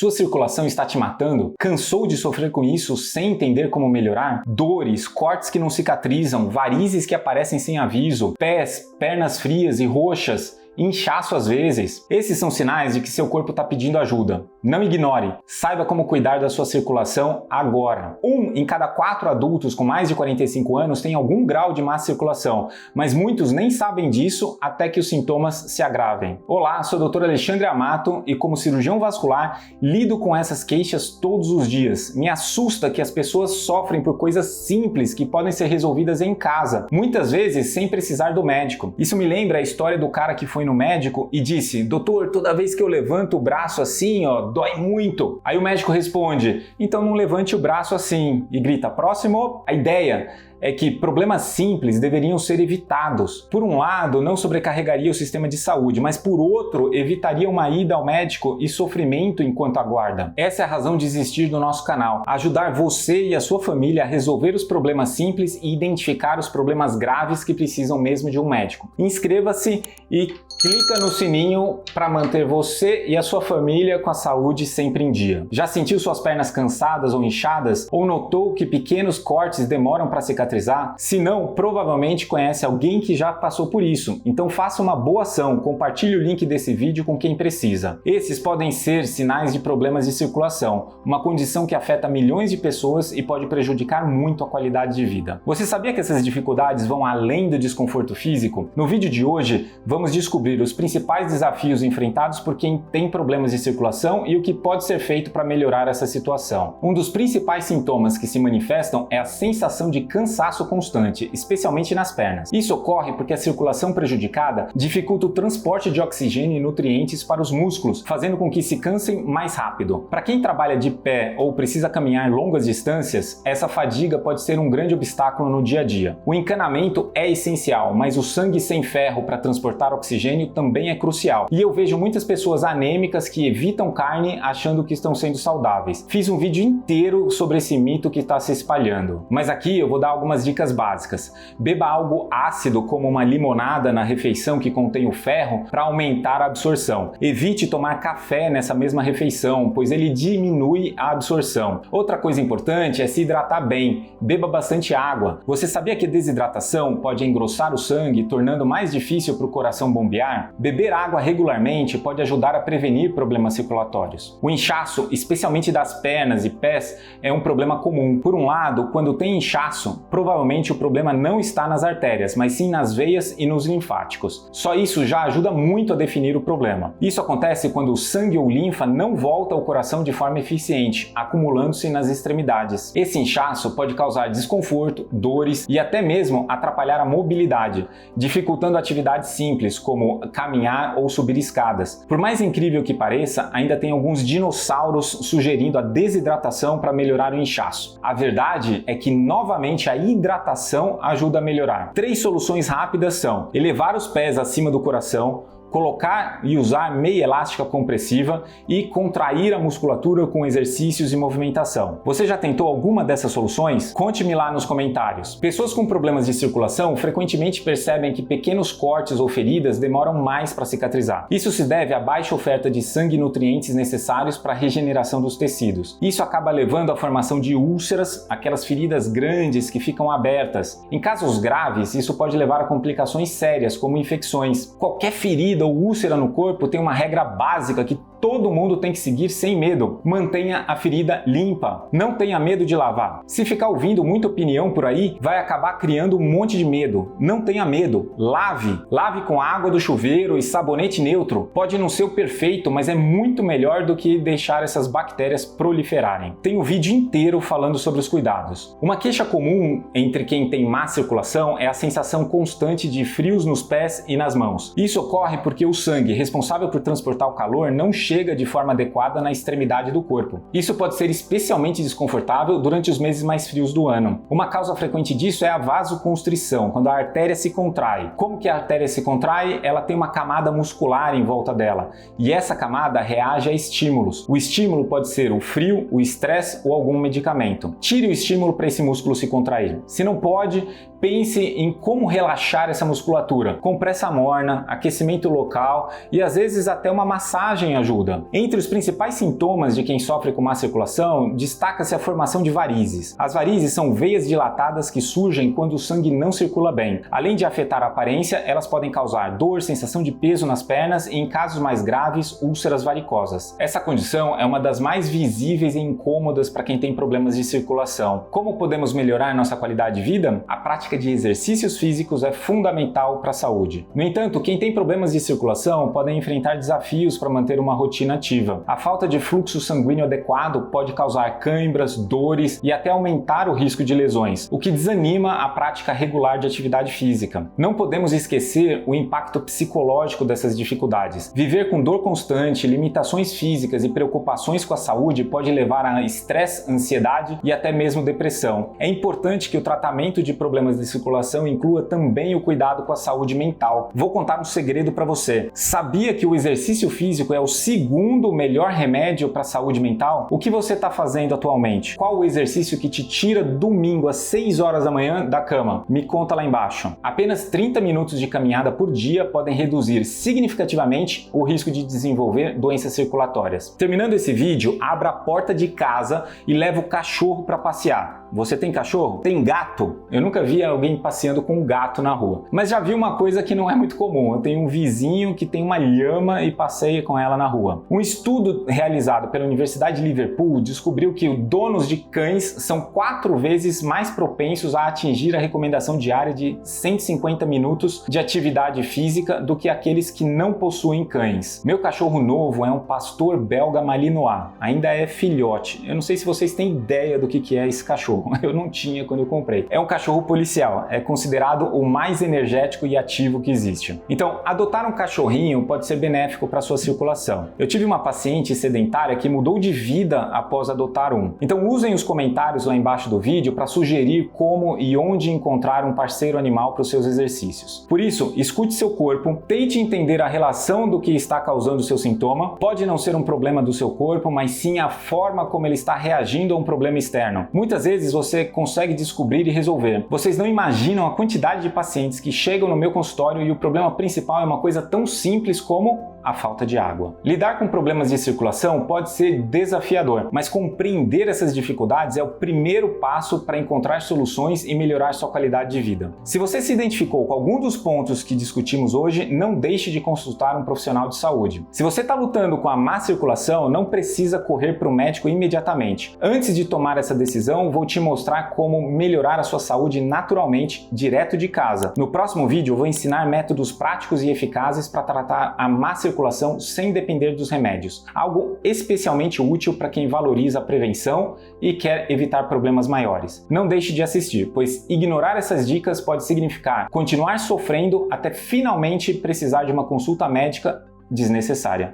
Sua circulação está te matando? Cansou de sofrer com isso sem entender como melhorar? Dores, cortes que não cicatrizam, varizes que aparecem sem aviso, pés, pernas frias e roxas, inchaço às vezes. Esses são sinais de que seu corpo está pedindo ajuda. Não ignore. Saiba como cuidar da sua circulação agora. 1 em cada 4 adultos com mais de 45 anos tem algum grau de má circulação, mas muitos nem sabem disso até que os sintomas se agravem. Olá, sou o Dr. Alexandre Amato e como cirurgião vascular lido com essas queixas todos os dias. Me assusta que as pessoas sofrem por coisas simples que podem ser resolvidas em casa, muitas vezes sem precisar do médico. Isso me lembra a história do cara que foi no médico e disse: doutor, toda vez que eu levanto o braço assim, dói muito. Aí o médico responde: então não levante o braço assim, e grita: próximo. A ideia é que problemas simples deveriam ser evitados. Por um lado, não sobrecarregaria o sistema de saúde, mas por outro, evitaria uma ida ao médico e sofrimento enquanto aguarda. Essa é a razão de existir do nosso canal: ajudar você e a sua família a resolver os problemas simples e identificar os problemas graves que precisam mesmo de um médico. Inscreva-se e clica no sininho para manter você e a sua família com a saúde sempre em dia. Já sentiu suas pernas cansadas ou inchadas? Ou notou que pequenos cortes demoram para cicatrizar? Se não, provavelmente conhece alguém que já passou por isso. Então faça uma boa ação, compartilhe o link desse vídeo com quem precisa. Esses podem ser sinais de problemas de circulação, uma condição que afeta milhões de pessoas e pode prejudicar muito a qualidade de vida. Você sabia que essas dificuldades vão além do desconforto físico? No vídeo de hoje, vamos descobrir os principais desafios enfrentados por quem tem problemas de circulação e o que pode ser feito para melhorar essa situação. Um dos principais sintomas que se manifestam é a sensação de cansaço constante, especialmente nas pernas. Isso ocorre porque a circulação prejudicada dificulta o transporte de oxigênio e nutrientes para os músculos, fazendo com que se cansem mais rápido. Para quem trabalha de pé ou precisa caminhar longas distâncias, essa fadiga pode ser um grande obstáculo no dia a dia. O encanamento é essencial, mas o sangue sem ferro para transportar oxigênio também é crucial. E eu vejo muitas pessoas anêmicas que evitam carne achando que estão sendo saudáveis. Fiz um vídeo inteiro sobre esse mito que está se espalhando. Mas aqui eu vou dar algumas dicas básicas. Beba algo ácido como uma limonada na refeição que contém o ferro para aumentar a absorção. Evite tomar café nessa mesma refeição, pois ele diminui a absorção. Outra coisa importante é se hidratar bem. Beba bastante água. Você sabia que a desidratação pode engrossar o sangue, tornando mais difícil para o coração bombear? Beber água regularmente pode ajudar a prevenir problemas circulatórios. O inchaço, especialmente das pernas e pés, é um problema comum. Por um lado, quando tem inchaço, provavelmente o problema não está nas artérias, mas sim nas veias e nos linfáticos. Só isso já ajuda muito a definir o problema. Isso acontece quando o sangue ou linfa não volta ao coração de forma eficiente, acumulando-se nas extremidades. Esse inchaço pode causar desconforto, dores e até mesmo atrapalhar a mobilidade, dificultando atividades simples como caminhar ou subir escadas. Por mais incrível que pareça, ainda tem alguns dinossauros sugerindo a desidratação para melhorar o inchaço. A verdade é que novamente a hidratação ajuda a melhorar. 3 soluções rápidas são: elevar os pés acima do coração, colocar e usar meia elástica compressiva e contrair a musculatura com exercícios e movimentação. Você já tentou alguma dessas soluções? Conte-me lá nos comentários. Pessoas com problemas de circulação frequentemente percebem que pequenos cortes ou feridas demoram mais para cicatrizar. Isso se deve à baixa oferta de sangue e nutrientes necessários para a regeneração dos tecidos. Isso acaba levando à formação de úlceras, aquelas feridas grandes que ficam abertas. Em casos graves, isso pode levar a complicações sérias, como infecções. Qualquer ferida ou úlcera no corpo tem uma regra básica que todo mundo tem que seguir sem medo: mantenha a ferida limpa, não tenha medo de lavar. Se ficar ouvindo muita opinião por aí, vai acabar criando um monte de medo. Não tenha medo, lave com água do chuveiro e sabonete neutro. Pode não ser o perfeito, mas é muito melhor do que deixar essas bactérias proliferarem. Tem um vídeo inteiro falando sobre os cuidados. Uma queixa comum entre quem tem má circulação é a sensação constante de frios nos pés e nas mãos. Isso ocorre porque o sangue responsável por transportar o calor não chega de forma adequada na extremidade do corpo. Isso pode ser especialmente desconfortável durante os meses mais frios do ano. Uma causa frequente disso é a vasoconstrição, quando a artéria se contrai. Como que a artéria se contrai? Ela tem uma camada muscular em volta dela, e essa camada reage a estímulos. O estímulo pode ser o frio, o estresse ou algum medicamento. Tire o estímulo para esse músculo se contrair. Se não pode, pense em como relaxar essa musculatura. Compressa morna, aquecimento local e às vezes até uma massagem ajuda. Entre os principais sintomas de quem sofre com má circulação, destaca-se a formação de varizes. As varizes são veias dilatadas que surgem quando o sangue não circula bem. Além de afetar a aparência, elas podem causar dor, sensação de peso nas pernas e, em casos mais graves, úlceras varicosas. Essa condição é uma das mais visíveis e incômodas para quem tem problemas de circulação. Como podemos melhorar nossa qualidade de vida? A prática de exercícios físicos é fundamental para a saúde. No entanto, quem tem problemas de circulação podem enfrentar desafios para manter uma rotina ativa. A falta de fluxo sanguíneo adequado pode causar câimbras, dores e até aumentar o risco de lesões, o que desanima a prática regular de atividade física. Não podemos esquecer o impacto psicológico dessas dificuldades. Viver com dor constante, limitações físicas e preocupações com a saúde pode levar a estresse, ansiedade e até mesmo depressão. É importante que o tratamento de problemas de circulação inclua também o cuidado com a saúde mental. Vou contar um segredo para você. Sabia que o exercício físico é o segundo melhor remédio para a saúde mental? O que você está fazendo atualmente? Qual o exercício que te tira domingo às 6 horas da manhã da cama? Me conta lá embaixo. Apenas 30 minutos de caminhada por dia podem reduzir significativamente o risco de desenvolver doenças circulatórias. Terminando esse vídeo, abra a porta de casa e leva o cachorro para passear. Você tem cachorro? Tem gato? Eu nunca vi alguém passeando com um gato na rua. Mas já vi uma coisa que não é muito comum. Eu tenho um vizinho que tem uma lhama e passeia com ela na rua. Um estudo realizado pela Universidade de Liverpool descobriu que donos de cães são 4 vezes mais propensos a atingir a recomendação diária de 150 minutos de atividade física do que aqueles que não possuem cães. Meu cachorro novo é um pastor belga malinois. Ainda é filhote. Eu não sei se vocês têm ideia do que é esse cachorro. Eu não tinha quando eu comprei. É um cachorro policial. É considerado o mais energético e ativo que existe. Então, adotar um cachorrinho pode ser benéfico para sua circulação. Eu tive uma paciente sedentária que mudou de vida após adotar um. Então, usem os comentários lá embaixo do vídeo para sugerir como e onde encontrar um parceiro animal para os seus exercícios. Por isso, escute seu corpo, tente entender a relação do que está causando o seu sintoma. Pode não ser um problema do seu corpo, mas sim a forma como ele está reagindo a um problema externo. Muitas vezes você consegue descobrir e resolver. Vocês não imaginam a quantidade de pacientes que chegam no meu consultório e o problema principal é uma coisa tão simples como a falta de água. Lidar com problemas de circulação pode ser desafiador, mas compreender essas dificuldades é o primeiro passo para encontrar soluções e melhorar sua qualidade de vida. Se você se identificou com algum dos pontos que discutimos hoje, não deixe de consultar um profissional de saúde. Se você está lutando com a má circulação, não precisa correr para o médico imediatamente. Antes de tomar essa decisão, vou te mostrar como melhorar a sua saúde naturalmente, direto de casa. No próximo vídeo, eu vou ensinar métodos práticos e eficazes para tratar a má circulação sem depender dos remédios. Algo especialmente útil para quem valoriza a prevenção e quer evitar problemas maiores. Não deixe de assistir, pois ignorar essas dicas pode significar continuar sofrendo até finalmente precisar de uma consulta médica desnecessária.